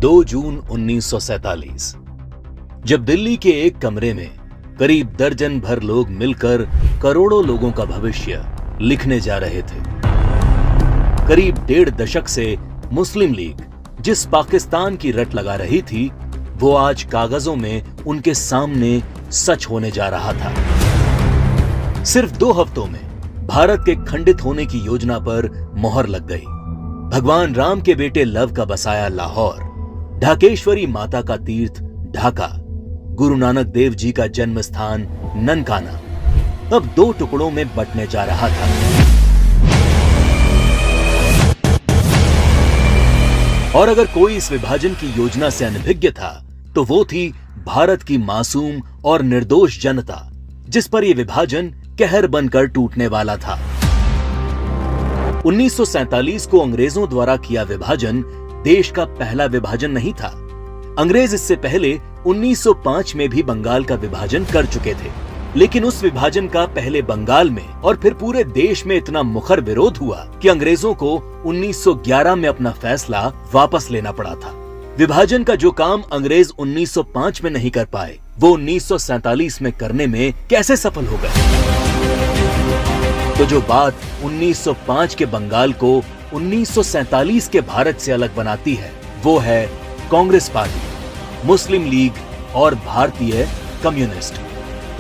2 जून 1947 जब दिल्ली के एक कमरे में करीब दर्जन भर लोग मिलकर करोड़ों लोगों का भविष्य लिखने जा रहे थे। करीब 1.5 दशक से मुस्लिम लीग जिस पाकिस्तान की रट लगा रही थी, वो आज कागजों में उनके सामने सच होने जा रहा था। सिर्फ 2 हफ्तों में भारत के खंडित होने की योजना पर मोहर लग गई। भगवान राम के बेटे लव का बसाया लाहौर, ढाकेश्वरी माता का तीर्थ ढाका, गुरु नानक देव जी का जन्म स्थान ननकाना अब 2 टुकड़ों में बंटने जा रहा था। और अगर कोई इस विभाजन की योजना से अनभिज्ञ था, तो वो थी भारत की मासूम और निर्दोष जनता, जिस पर यह विभाजन कहर बनकर टूटने वाला था। 1947 को अंग्रेजों द्वारा किया विभाजन देश का पहला विभाजन नहीं था। अंग्रेज इससे पहले 1905 में भी बंगाल का विभाजन कर चुके थे, लेकिन उस विभाजन का पहले बंगाल में और फिर पूरे देश में इतना मुखर विरोध हुआ कि अंग्रेजों को 1911 में अपना फैसला वापस लेना पड़ा था। विभाजन का जो काम अंग्रेज 1905 में नहीं कर पाए, वो 1947 में करने में कैसे सफल हो गए? तो जो बात 1905 के बंगाल को 1947 के भारत से अलग बनाती है, वो है कांग्रेस पार्टी, मुस्लिम लीग और भारतीय कम्युनिस्ट।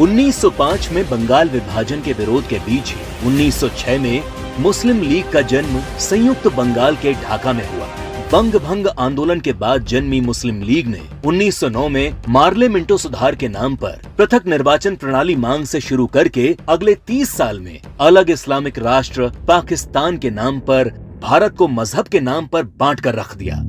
1905 में बंगाल विभाजन के विरोध के बीच ही 1906 में मुस्लिम लीग का जन्म संयुक्त बंगाल के ढाका में हुआ। बंग भंग आंदोलन के बाद जन्मी मुस्लिम लीग ने 1909 में मार्ले मिंटो सुधार के नाम पर पृथक निर्वाचन प्रणाली मांग से शुरू करके अगले 30 साल में अलग इस्लामिक राष्ट्र पाकिस्तान के नाम पर भारत को मजहब के नाम पर बांट कर रख दिया।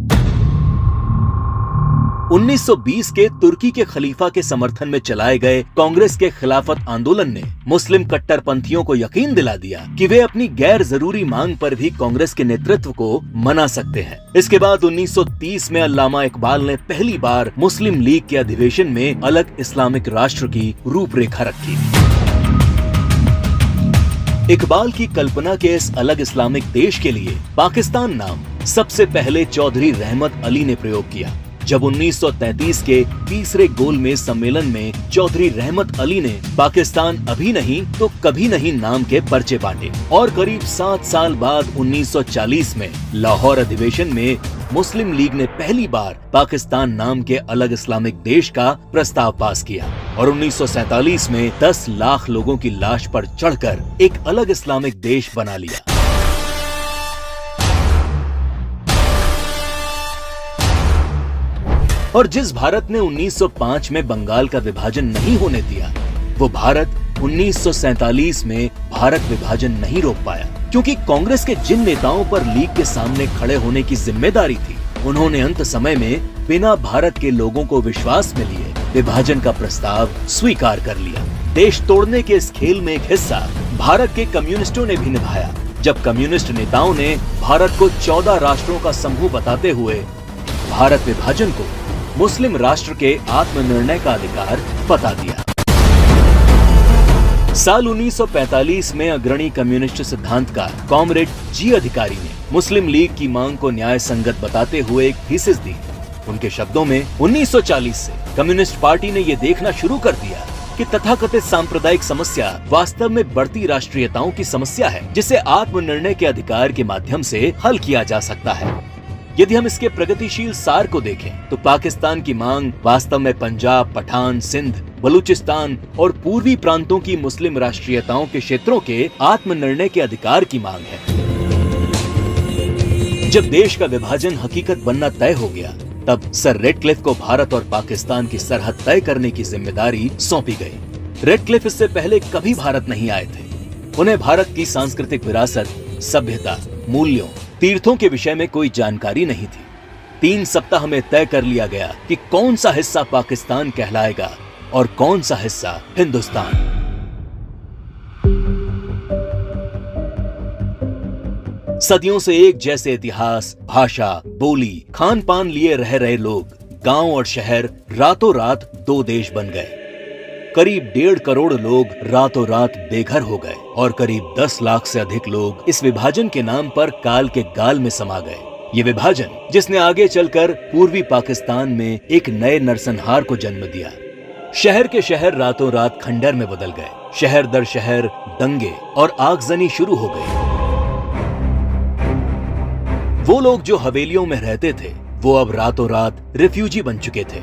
1920 के तुर्की के खलीफा के समर्थन में चलाए गए कांग्रेस के खिलाफत आंदोलन ने मुस्लिम कट्टरपंथियों को यकीन दिला दिया कि वे अपनी गैर जरूरी मांग पर भी कांग्रेस के नेतृत्व को मना सकते हैं। इसके बाद 1930 में अल्लामा इकबाल ने पहली बार मुस्लिम लीग के अधिवेशन में अलग इस्लामिक राष्ट्र की रूपरेखा रखी। इकबाल की कल्पना के इस अलग इस्लामिक देश के लिए पाकिस्तान नाम सबसे पहले चौधरी रहमत अली ने प्रयोग किया। जब 1933 के तीसरे गोलमेज सम्मेलन में चौधरी रहमत अली ने पाकिस्तान अभी नहीं तो कभी नहीं नाम के पर्चे बांटे और करीब 7 साल बाद 1940 में लाहौर अधिवेशन में मुस्लिम लीग ने पहली बार पाकिस्तान नाम के अलग इस्लामिक देश का प्रस्ताव पास किया और 1947 में 10 लाख लोगों की लाश पर चढ़कर एक अलग इस्लामिक देश बना लिया। और जिस भारत ने 1905 में बंगाल का विभाजन नहीं होने दिया, वो भारत 1947 में भारत विभाजन नहीं रोक पाया, क्योंकि कांग्रेस के जिन नेताओं पर लीग के सामने खड़े होने की जिम्मेदारी थी, उन्होंने अंत समय में बिना भारत के लोगों को विश्वास में लिए विभाजन का प्रस्ताव स्वीकार कर लिया। देश तोड़ने के इस खेल में एक हिस्सा भारत के कम्युनिस्टों ने भी निभाया, जब कम्युनिस्ट नेताओं ने भारत को 14 राष्ट्रों का समूह बताते हुए भारत विभाजन को मुस्लिम राष्ट्र के आत्मनिर्णय का अधिकार बता दिया। साल 1945 में अग्रणी कम्युनिस्ट सिद्धांतकार कॉमरेड जी अधिकारी ने मुस्लिम लीग की मांग को न्याय संगत बताते हुए एक थीसिस दी। उनके शब्दों में 1940 से कम्युनिस्ट पार्टी ने ये देखना शुरू कर दिया कि तथाकथित सांप्रदायिक समस्या वास्तव में बढ़ती राष्ट्रीयताओं की समस्या है, जिसे आत्मनिर्णय के अधिकार के माध्यम से हल किया जा सकता है। यदि हम इसके प्रगतिशील सार को देखें, तो पाकिस्तान की मांग वास्तव में पंजाब, पठान, सिंध, बलूचिस्तान और पूर्वी प्रांतों की मुस्लिम राष्ट्रीयताओं के क्षेत्रों के आत्मनिर्णय के अधिकार की मांग है। जब देश का विभाजन हकीकत बनना तय हो गया, तब सर रेडक्लिफ को भारत और पाकिस्तान की सरहद तय करने की जिम्मेदारी सौंपी गई। रेडक्लिफ इससे पहले कभी भारत नहीं आए थे। उन्हें भारत की सांस्कृतिक विरासत, सभ्यता, मूल्यों, तीर्थों के विषय में कोई जानकारी नहीं थी। 3 सप्ताह में तय कर लिया गया कि कौन सा हिस्सा पाकिस्तान कहलाएगा और कौन सा हिस्सा हिंदुस्तान। सदियों से एक जैसे इतिहास, भाषा, बोली, खान पान लिए रह रहे लोग, गांव और शहर रातों रात 2 देश बन गए। करीब 1.5 करोड़ लोग रातों रात बेघर हो गए और करीब 10 लाख से अधिक लोग इस विभाजन के नाम पर काल के गाल में समा गए। ये विभाजन जिसने आगे चलकर पूर्वी पाकिस्तान में एक नए नरसंहार को जन्म दिया। शहर के शहर रातों रात खंडर में बदल गए। शहर दर शहर दंगे और आगजनी शुरू हो गई। वो लोग जो हवेलियों में रहते थे वो अब रातों रात रिफ्यूजी बन चुके थे।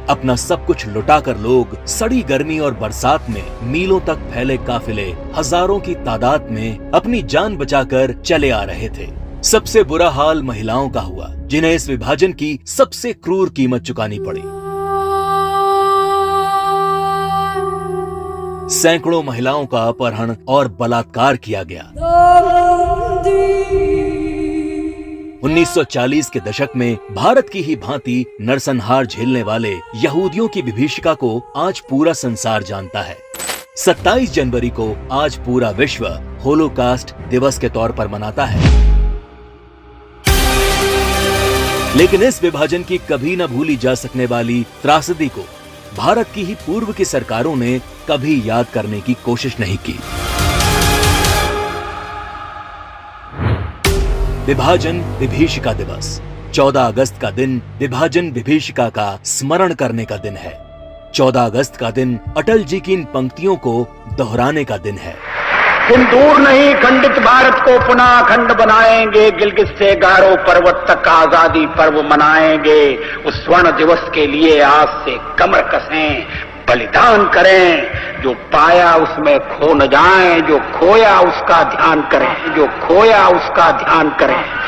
अपना सब कुछ लुटाकर लोग सड़ी गर्मी और बरसात में मीलों तक फैले काफिले हजारों की तादाद में अपनी जान बचाकर चले आ रहे थे। सबसे बुरा हाल महिलाओं का हुआ, जिन्हें इस विभाजन की सबसे क्रूर कीमत चुकानी पड़ी। सैकड़ों महिलाओं का अपहरण और बलात्कार किया गया। 1940 के दशक में भारत की ही भांति नरसंहार झेलने वाले यहूदियों की विभीषिका को आज पूरा संसार जानता है। 27 जनवरी को आज पूरा विश्व होलोकास्ट दिवस के तौर पर मनाता है। लेकिन इस विभाजन की कभी न भूली जा सकने वाली त्रासदी को भारत की ही पूर्व की सरकारों ने कभी याद करने की कोशिश नहीं की। विभाजन विभीषिका दिवस 14 अगस्त का दिन विभाजन विभीषिका का स्मरण करने का दिन है। 14 अगस्त का दिन अटल जी की इन पंक्तियों को दोहराने का दिन है। तुम दूर नहीं खंडित भारत को पुनः अखंड बनाएंगे, गिलगित से गारो पर्वत तक आजादी पर्व मनाएंगे। उस स्वर्ण दिवस के लिए आज से कमर कसें, बलिदान करें। जो पाया उसमें खो न जाएं, जो खोया उसका ध्यान करें, जो खोया उसका ध्यान करें।